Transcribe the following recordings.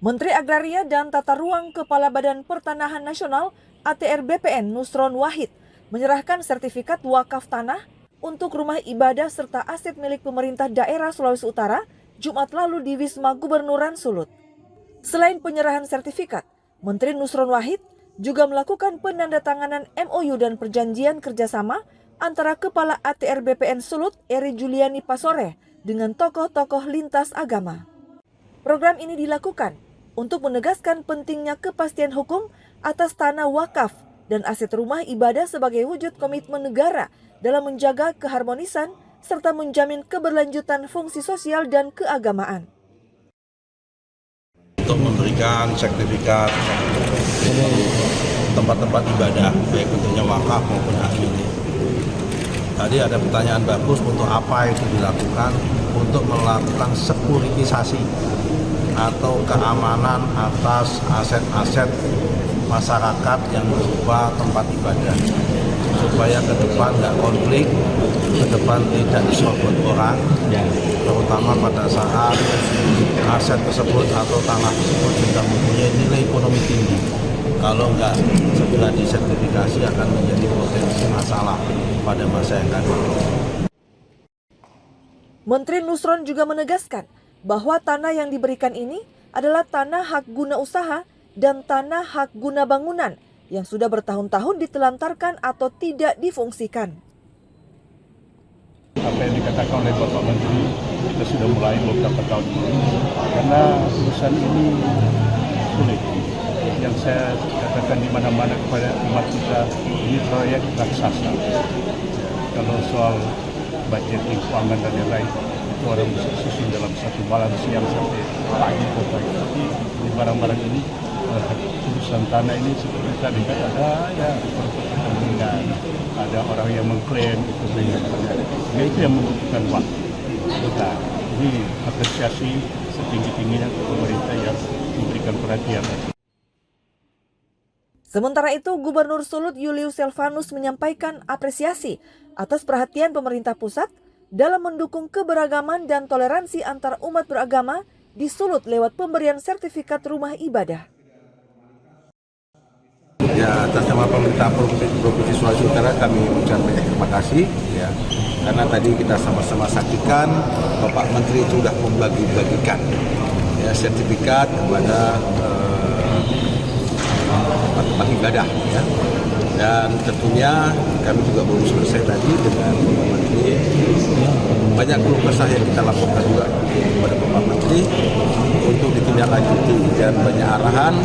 Menteri Agraria dan Tata Ruang Kepala Badan Pertanahan Nasional (ATR) BPN Nusron Wahid menyerahkan sertifikat wakaf tanah untuk rumah ibadah serta aset milik pemerintah daerah Sulawesi Utara Jumat lalu di Wisma Gubernuran Sulut. Selain penyerahan sertifikat, Menteri Nusron Wahid juga melakukan penandatanganan MOU dan perjanjian kerjasama antara Kepala ATR BPN Sulut Eri Juliani Pasore dengan tokoh-tokoh lintas agama. Program ini dilakukan untuk menegaskan pentingnya kepastian hukum atas tanah wakaf dan aset rumah ibadah sebagai wujud komitmen negara dalam menjaga keharmonisan serta menjamin keberlanjutan fungsi sosial dan keagamaan. Untuk memberikan sertifikat tempat-tempat ibadah, baik bentuknya wakaf maupun hak milik. Tadi ada pertanyaan bagus, untuk apa itu dilakukan? Untuk melakukan sekuritisasi atau keamanan atas aset-aset masyarakat yang berupa tempat ibadah, supaya ke depan nggak konflik, ke depan tidak diserobot orang, terutama pada saat aset tersebut atau tanah tersebut sudah mempunyai nilai ekonomi tinggi. Kalau nggak segera disertifikasi akan menjadi potensi masalah pada masa yang akan datang. Menteri Nusron juga menegaskan bahwa tanah yang diberikan ini adalah tanah hak guna usaha dan tanah hak guna bangunan yang sudah bertahun-tahun ditelantarkan atau tidak difungsikan. Apa yang dikatakan oleh Bapak Menteri, kita sudah mulai beberapa tahun ini, karena urusan ini sulit. Yang saya katakan di mana-mana kepada umat kita, ini proyek raksasa. Kalau soal budget keuangan dan lain-lain, itu orang bisa susun dalam satu malam siang sampai pagi pokoknya. Tapi di barang-barang ini, urusan tanah ini seperti tadi kan ada kepentingan, ada orang yang mengklaim itu itu yang membutuhkan waktu. Kita ini apresiasi setinggi-tingginya pemerintah yang memberikan perhatian. Sementara itu, Gubernur Sulut Julius Selvanus menyampaikan apresiasi atas perhatian pemerintah pusat dalam mendukung keberagaman dan toleransi antar umat beragama di Sulut lewat pemberian sertifikat rumah ibadah. Ya, atas nama pemerintah Provinsi Sulawesi Utara kami mengucapkan terima kasih ya, karena tadi kita sama-sama saksikan Bapak Menteri itu sudah membagi-bagikan ya sertifikat kepada tempat ibadah ya. Dan tentunya kami juga baru selesai tadi dengan Bapak Menteri. Banyak keluh kesah yang kita laporkan juga kepada Bapak Menteri untuk ditindaklanjuti dan banyak arahan.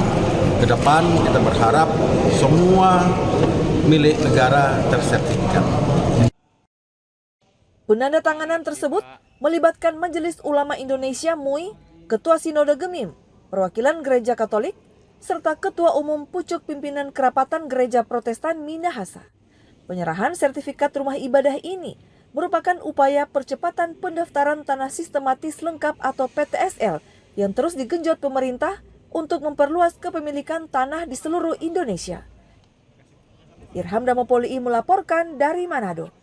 Ke depan kita berharap semua milik negara tersertifikat. Penandatanganan tersebut melibatkan Majelis Ulama Indonesia MUI, Ketua Sinode Gemim, Perwakilan Gereja Katolik, serta Ketua Umum Pucuk Pimpinan Kerapatan Gereja Protestan Minahasa. Penyerahan sertifikat rumah ibadah ini merupakan upaya percepatan pendaftaran tanah sistematis lengkap atau PTSL yang terus digenjot pemerintah untuk memperluas kepemilikan tanah di seluruh Indonesia. Irham Damopoli melaporkan dari Manado.